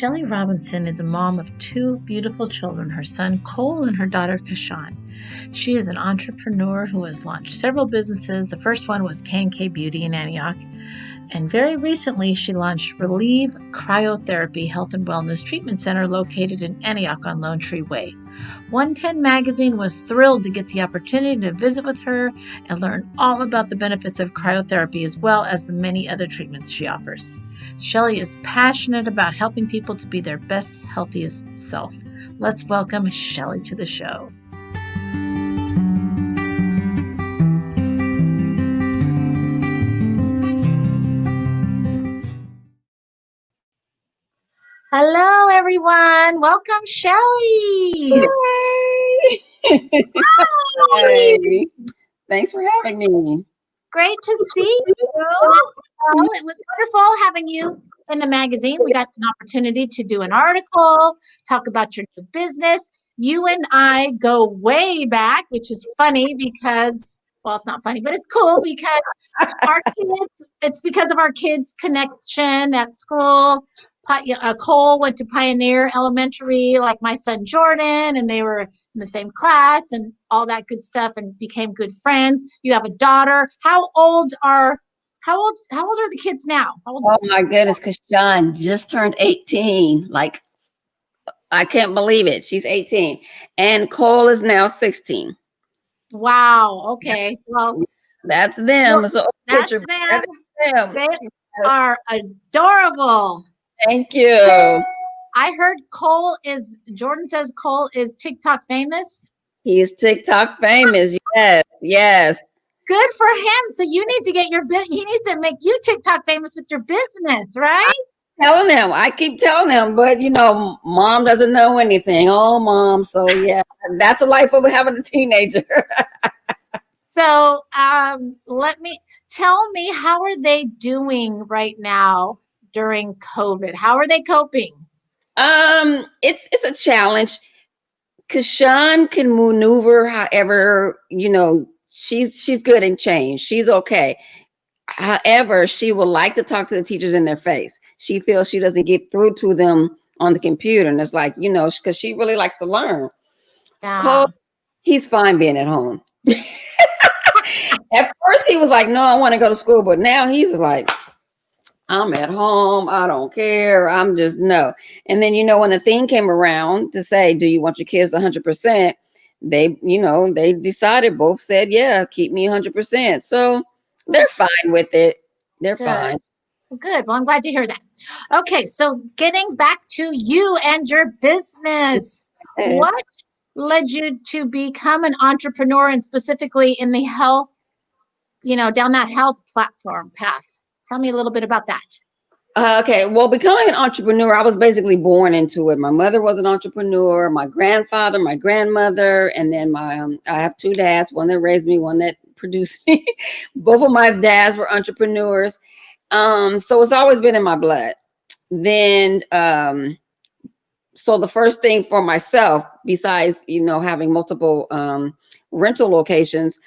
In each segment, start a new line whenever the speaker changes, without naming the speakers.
Shelly Robinson is a mom of two beautiful children, her son Cole and her daughter Kashan. She is an entrepreneur who has launched several businesses. The first one was K&K Beauty in Antioch. And very recently, she launched Relieve Cryotherapy Health and Wellness Treatment Center located in Antioch on Lone Tree Way. 110 Magazine was thrilled to get the opportunity to visit with her and learn all about the benefits of cryotherapy as well as the many other treatments she offers. Shelly is passionate about helping people to be their best, healthiest self. Let's welcome Shelly to the show. Hello, everyone. Welcome, Shelly.
Hey. Hey. Thanks for having me.
Great to see you. Well, it was wonderful having you in the magazine. We got an opportunity to do an article, talk about your new business. You and I go way back, which is funny because, well, it's not funny, but it's cool because it's because of our kids' connection at school. Cole went to Pioneer Elementary, like my son Jordan, and they were in the same class and all that good stuff, and became good friends. You have a daughter. How old are the kids now?
Oh my goodness, Kashan just turned 18. Like, I can't believe it. She's 18. And Cole is now 16.
Wow. Okay. Well,
that's them.
Well,
so
that's them. They are adorable.
Thank you.
I heard Jordan says Cole is TikTok famous.
He is TikTok famous. Yes.
Good for him. So you need to get he needs to make you TikTok famous with your business, right?
I keep telling him, but mom doesn't know anything. Oh, mom. So yeah, that's a life of having a teenager.
So tell me, how are they doing right now during COVID? How are they coping?
It's a challenge. Kashan can maneuver however, she's good in change. She's okay. However, she would like to talk to the teachers in their face. She feels she doesn't get through to them on the computer. And it's like, because she really likes to learn.
Yeah.
Cole, he's fine being at home. At first he was like, no, I want to go to school. But now he's like, I'm at home. I don't care. I'm just no. And then, when the thing came around to say, do you want your kids 100%? They decided, both said, yeah, keep me 100%. So they're fine with it. They're fine.
Good. Well, I'm glad to hear that. Okay. So getting back to you and your business, what led you to become an entrepreneur and specifically in the health, down that health platform path? Tell me a little bit about that.
Okay. Well, becoming an entrepreneur, I was basically born into it. My mother was an entrepreneur, my grandfather, my grandmother, and then I have two dads, one that raised me, one that produced me. Both of my dads were entrepreneurs. So it's always been in my blood. Then, so the first thing for myself, besides, having multiple rental locations,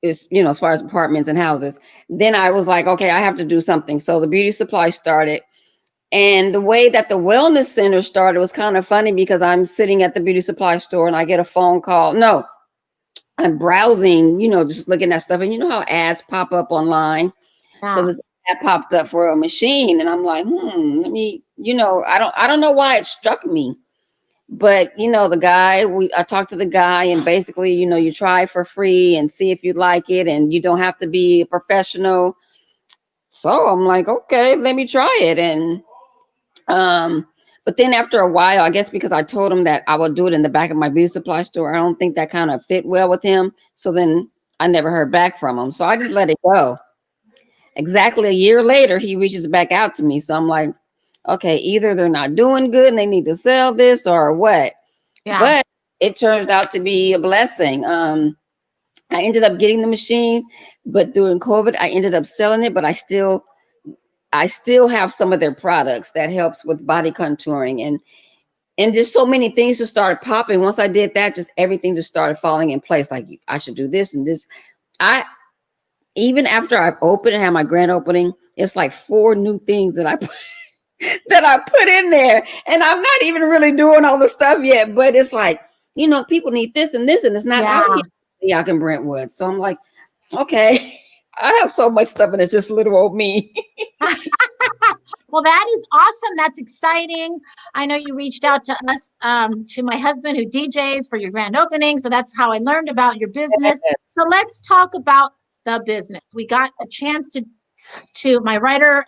is, as far as apartments and houses, then I was like, okay, I have to do something. So the beauty supply started. And the way that the wellness center started was kind of funny because I'm sitting at the beauty supply store and I get a phone call. No, I'm browsing, just looking at stuff. And you know how ads pop up online? Yeah. So this ad popped up for a machine. And I'm like, let me, I don't know why it struck me. But, the guy, I talked to the guy and basically, you try for free and see if you like it and you don't have to be a professional. So I'm like, okay, let me try it. And, but then after a while, I guess because I told him that I would do it in the back of my beauty supply store, I don't think that kind of fit well with him. So then I never heard back from him. So I just let it go. Exactly a year later, he reaches back out to me. So I'm like, okay, either they're not doing good and they need to sell this or what. Yeah. But it turned out to be a blessing. I ended up getting the machine, but during COVID, I ended up selling it, but I still have some of their products that helps with body contouring and just so many things just started popping. Once I did that, just everything just started falling in place. Like, I should do this and this. Even after I've opened and had my grand opening, it's like 4 new things that I put. that I put in there. And I'm not even really doing all the stuff yet, but it's like, people need this and this, and it's not out
Yeah.
yet. Y'all in Brentwood. So I'm like, okay, I have so much stuff and it's just little old me.
Well, that is awesome. That's exciting. I know you reached out to us, to my husband who DJs for your grand opening. So that's how I learned about your business. So let's talk about the business. We got a chance to my writer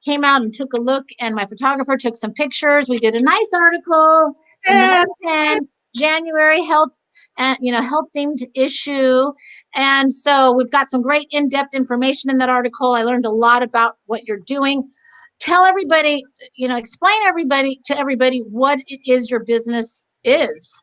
came out and took a look, and my photographer took some pictures. We did a nice article in the
Yeah.
10 January health and health themed issue. And so we've got some great in-depth information in that article. I learned a lot about what you're doing. Tell everybody, explain everybody what it is your business is.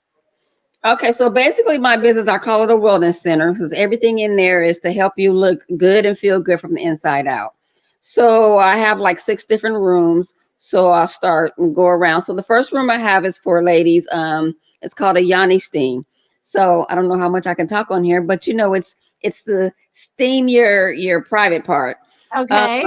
Okay, so basically my business, I call it a wellness center because everything in there is to help you look good and feel good from the inside out. So I have like 6 different rooms. So I'll start and go around. So the first room I have is for ladies. It's called a Yanni steam. So I don't know how much I can talk on here, but it's the steam your private part. Uh,
Okay.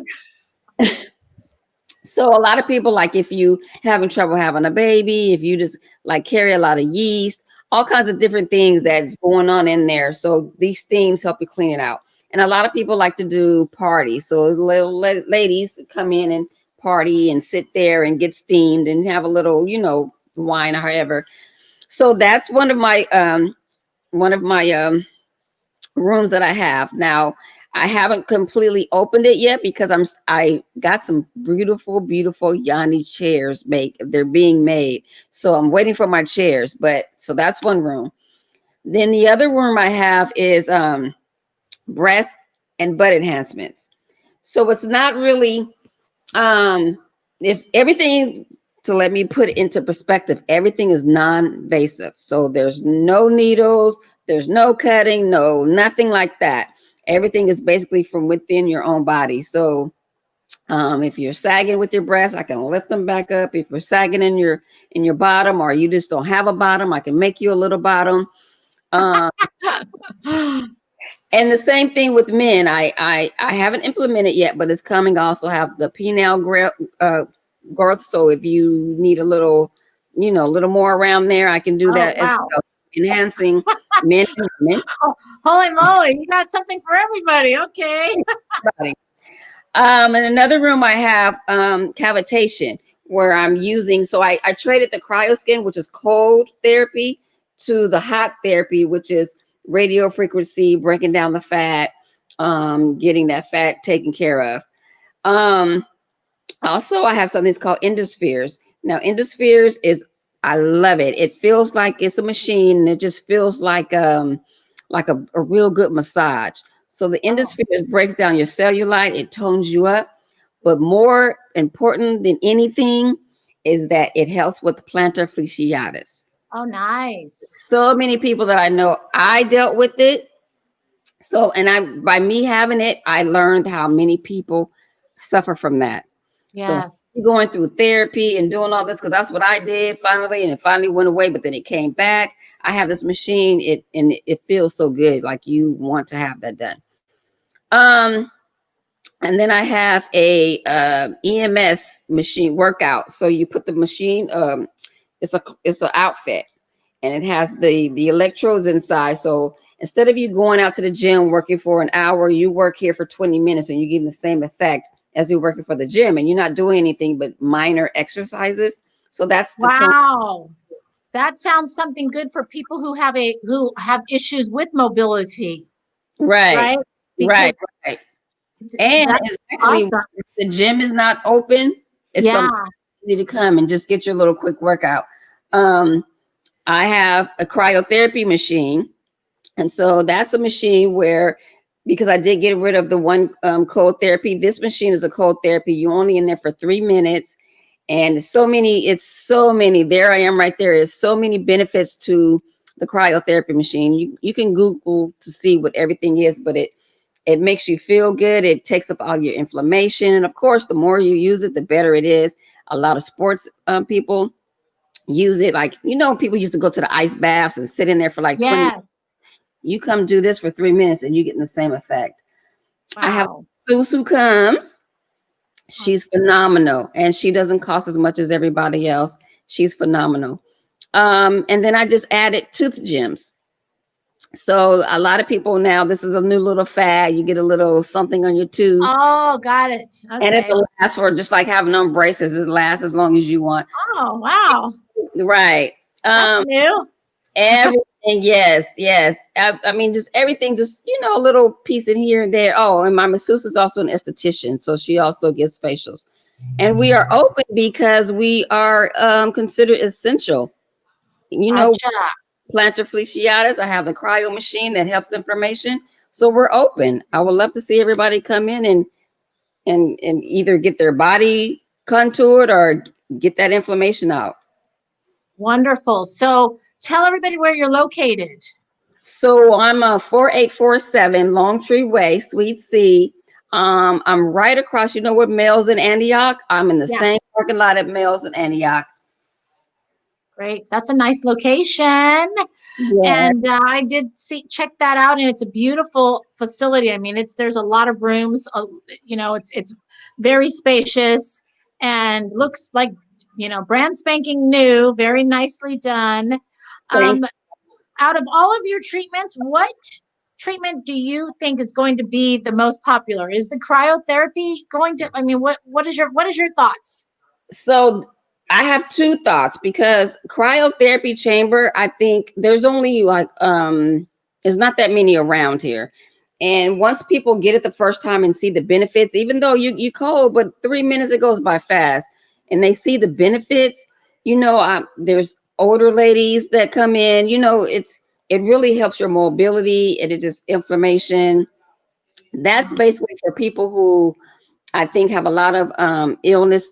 so a lot of people, like if you having trouble having a baby, if you just like carry a lot of yeast, all kinds of different things that's going on in there. So these steams help you clean it out. And a lot of people like to do parties. So little ladies come in and party and sit there and get steamed and have a little, wine or however. So that's one of my rooms that I have now. I haven't completely opened it yet because I got some beautiful Yanni chairs made. They're being made, so I'm waiting for my chairs. But so that's one room. Then the other room I have is breast and butt enhancements. So it's not really it's everything. To let me put it into perspective, everything is non-invasive. So there's no needles, there's no cutting, no nothing like that. Everything is basically from within your own body. So if you're sagging with your breasts, I can lift them back up. If you're sagging in your bottom, or you just don't have a bottom, I can make you a little bottom. Um, and the same thing with men. I haven't implemented yet, but it's coming. I also have the penile growth. So if you need a little more around there, I can do
Oh,
that as
wow.
well. Enhancing men and women.
Holy moly, you got something for everybody. Okay.
In another room, I have cavitation where I'm using. So I traded the cryoskin, which is cold therapy, to the hot therapy, which is radio frequency, breaking down the fat, getting that fat taken care of. Um, Also, I have something that's called Endospheres. Now, Endospheres is I love it. It feels like it's a machine, and it just feels like a real good massage. So the
Oh,
Endospheres breaks down your cellulite, it tones you up, but more important than anything is that it helps with plantar fasciitis.
oh, nice.
So many people that I know, I dealt with it. So, and I by me having it, I learned how many people suffer from that. So
Yes.
going through therapy and doing all this, because that's what I did finally, and it finally went away, but then it came back. I have this machine, it feels so good, like you want to have that done. Um, and then I have a EMS machine workout. So you put the machine, it's an outfit, and it has the electrodes inside. So instead of you going out to the gym working for an hour, you work here for 20 minutes, and you're getting the same effect as you're working for the gym, and you're not doing anything but minor exercises. So that's the tone.
Wow. That sounds something good for people who have issues with mobility,
Right,
right?
right,
Because
right. And
that's
it's actually,
awesome.
if the gym is not open, it's
Yeah.
something easy to come and just get your little quick workout. Um, I have a cryotherapy machine. And so that's a machine where, because I did get rid of the one cold therapy, this machine is a cold therapy. You're only in there for 3 minutes. And it's so many. There I am right there. There's so many benefits to the cryotherapy machine. You can Google to see what everything is, but it makes you feel good. It takes up all your inflammation. And of course, the more you use it, the better it is. A lot of sports people use it. Like, people used to go to the ice baths and sit in there for like 20.
Yes.
You come do this for 3 minutes and you're getting the same effect. I have
Wow.
Susu comes. She's
Awesome.
phenomenal, and she doesn't cost as much as everybody else. She's phenomenal. And then I just added tooth gems. So a lot of people now, this is a new little fad. You get a little something on your tooth,
Oh, got it.
and
Okay.
it'll last for just like having on braces. It lasts as long as you want.
Oh, wow.
Right.
That's
Um,
new.
Everything, yes, yes. I mean, just everything, just a little piece in here and there. Oh, and my masseuse is also an esthetician, so she also gets facials. And we are open because we are considered essential. You know,
Gotcha.
plantar fasciitis. I have the cryo machine that helps inflammation, so we're open. I would love to see everybody come in and either get their body contoured or get that inflammation out.
Wonderful. So tell everybody where you're located.
So I'm a 4847 Longtree Way, Suite C. I'm right across, you know what, Mills in Antioch? I'm in the
Yeah,
same parking lot at Mills in Antioch.
great. That's a nice location.
Yeah,
And I did check that out, and it's a beautiful facility. I mean, there's a lot of rooms. It's very spacious and looks like brand spanking new, very nicely done.
thank.
Um, Out of all of your treatments, what treatment do you think is going to be the most popular? Is the cryotherapy going to? I mean, what is your thoughts?
So I have two thoughts because cryotherapy chamber, I think there's only like there's not that many around here. And once people get it the first time and see the benefits, even though you cold, but 3 minutes it goes by fast, and they see the benefits, there's older ladies that come in, it really helps your mobility, and it just inflammation. That's basically for people who I think have a lot of illness,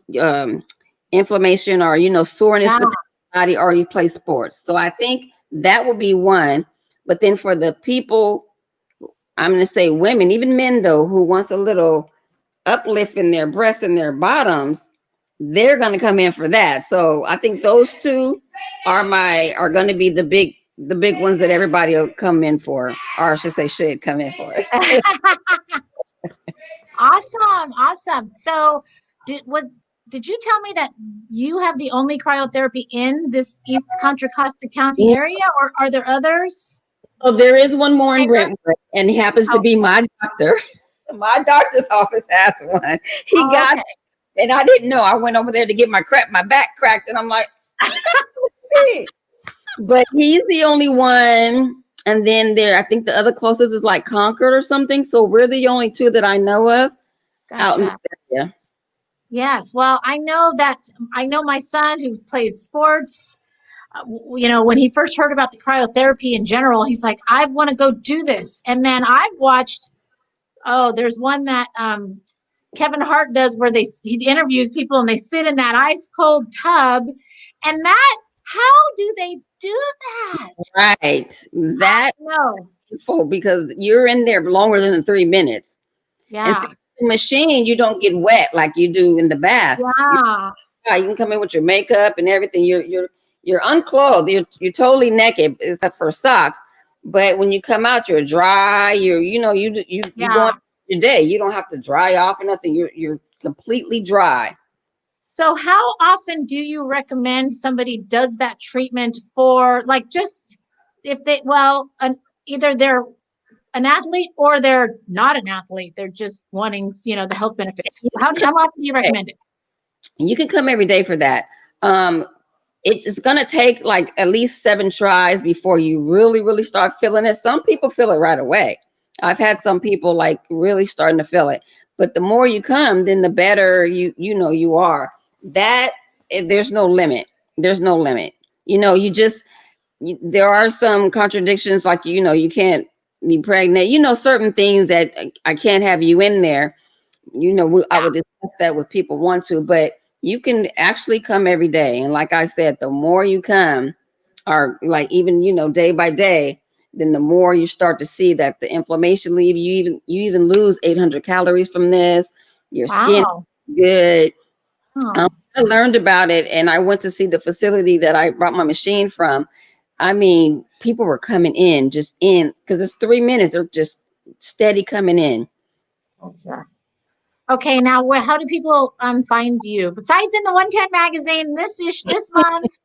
inflammation, or soreness
Yeah,
with the body, or you play sports. So I think that will be one. But then for the people, I'm going to say women, even men though, who wants a little uplift in their breasts and their bottoms, they're going to come in for that. So I think those two are going to be the big ones that everybody will come in for, or I should say should come in for.
awesome, awesome. So, did you tell me that you have the only cryotherapy in this East Contra Costa County area, or are there others?
So there is one more in
Neighbor?
Brentwood, and he happens to
Oh,
be my doctor. My doctor's office has one. He
oh,
got,
okay.
and I didn't know. I went over there to get my back cracked, and I'm like, you got to see. But he's the only one. And then I think the other closest is like Concord or something. So we're the only two that I know of out in
Gotcha.
the area.
Yes. Well, I know my son who plays sports. When he first heard about the cryotherapy in general, he's like, I want to go do this. And then I've watched, there's one that Kevin Hart does where he interviews people and they sit in that ice cold tub. And how do they do that?
Right. That
No.
full because you're in there longer than the 3 minutes. And so
Yeah.
the machine, you don't get wet like you do in the bath.
Yeah.
Yeah, you can come in with your makeup and everything. You're unclothed. You're totally naked except for socks. But when you come out, you're dry. You go on
Yeah.
your day. You don't have to dry off or nothing. You're completely dry.
So, how often do you recommend somebody does that treatment for, like, just if either they're an athlete or they're not an athlete, they're just wanting, the health benefits. How often do you recommend it?
You can come every day for that. Um, it's gonna take like at least 7 tries before you really, really start feeling it. Some people feel it right away. I've had some people like really starting to feel it. But the more you come, then the better you are. That there's no limit. There's no limit. There are some contradictions, like you can't be pregnant. Certain things that I can't have you in there. I
Yeah.
would discuss that with people want to, but you can actually come every day. And like I said, the more you come, or like even day by day, then the more you start to see that the inflammation leave. You even lose 800 calories from this. Your skin
Wow.
is good.
Oh,
I learned about it, and I went to see the facility that I brought my machine from. I mean, people were coming in, just in, because it's 3 minutes. They're just steady coming in.
okay. Okay, now how do people find you? Besides in the 110 magazine this month,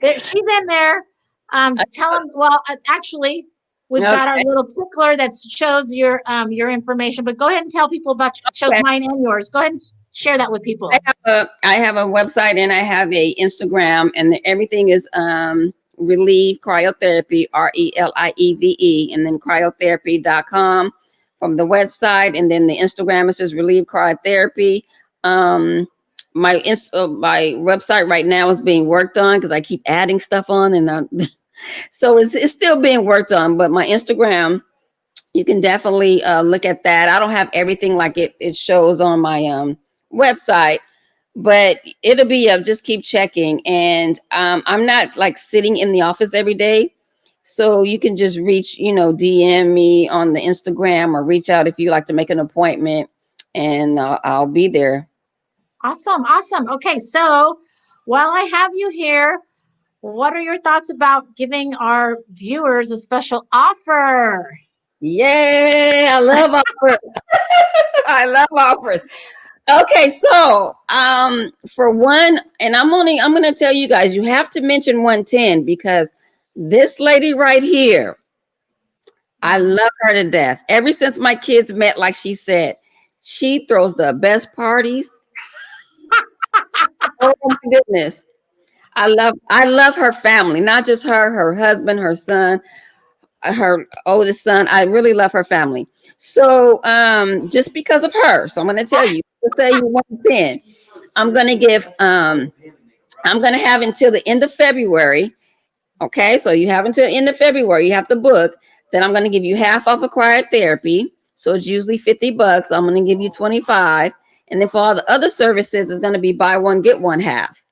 she's in there. Tell them. Well, actually, we've got our
Okay.
little tickler that shows your information. But go ahead and tell people about it. Shows
Okay.
mine and yours. Go ahead and share that with people.
I have a website and I have a Instagram, and everything is Relieve Cryotherapy, RELIEVE, and then cryotherapy.com from the website, and then the Instagram, it says Relieve Cryotherapy. Um, my website right now is being worked on because I keep adding stuff on, and so it's still being worked on. But my Instagram, you can definitely look at that. I don't have everything like it shows on my website, but it'll be up. Just keep checking. And I'm not like sitting in the office every day. So you can just DM me on the Instagram or reach out if you like to make an appointment, and I'll be there.
Awesome, awesome. Okay, so while I have you here, what are your thoughts about giving our viewers a special offer?
Yay! I love offers. I love offers. Okay, so for one, and I'm gonna tell you guys, you have to mention 110 because this lady right here, I love her to death. Ever since my kids met, like she said, she throws the best parties. Oh my goodness. I love her family, not just her, her husband, her son, her oldest son. I really love her family. So just because of her, so I'm gonna tell you, let's say you 110. I'm gonna give I'm gonna have until the end of February. Okay, so you have until the end of February. You have to book. Then I'm gonna give you half off of cryotherapy. So it's usually $50. I'm gonna give you 25. And then for all the other services, it's gonna be buy one, get one half.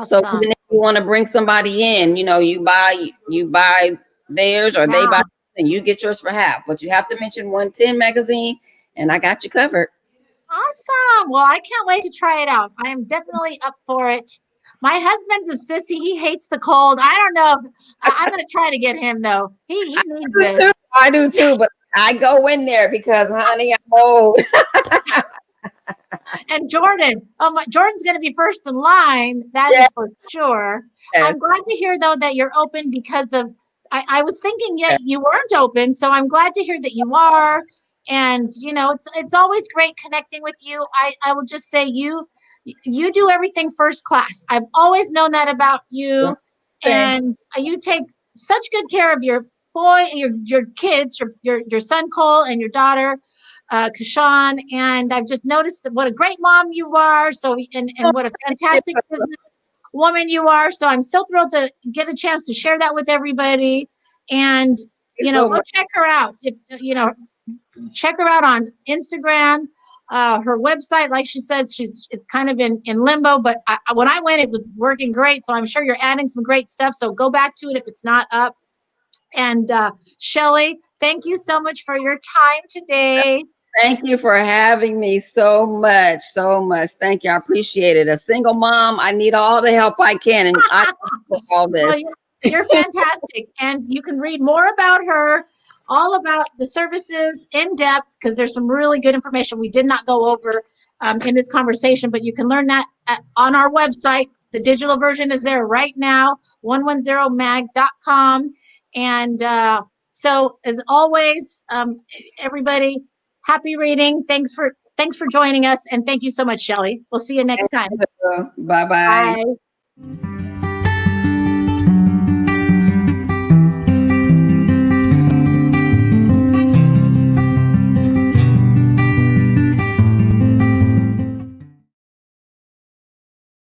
So
Awesome.
even if you want to bring somebody in, you buy theirs or they buy
Yeah.
and you get yours for half. But you have to mention 110 magazine, and I got you covered.
Awesome. Well, I can't wait to try it out. I am definitely up for it. My husband's a sissy. He hates the cold. I don't know if I'm going to try to get him though. He needs
do
this.
too. I do too, but I go in there because, honey, I'm old.
And Jordan, oh my, Jordan's going to be first in line. That
Yes,
is for sure. I'm glad to hear though that you're open because of. I was thinking
yes,
you weren't open, so I'm glad to hear that you are. And it's always great connecting with you. I will just say you do everything first class. I've always known that about you,
thank
and you take such good care of your your kids, your son Cole and your daughter Kashawn, and I've just noticed what a great mom you are. So, and what a fantastic
you.
business woman you are. So, I'm so thrilled to get a chance to share that with everybody. And
So
go
much.
check her out. If check her out on Instagram. Her website, like she says, it's kind of in limbo. But when I went, it was working great. So I'm sure you're adding some great stuff. So go back to it if it's not up. And Shelly, thank you so much for your time today.
Thank you for having me so much, so much. Thank you. I appreciate it. A single mom, I need all the help I can, and I love all
Well,
this.
you're fantastic. And you can read more about her, all about the services in depth, because there's some really good information we did not go over in this conversation, but you can learn that on our website. The digital version is there right now, 110mag.com. And so, as always, everybody, happy reading. Thanks for joining us. And thank you so much, Shelly. We'll see you next time.
Bye bye.
Bye.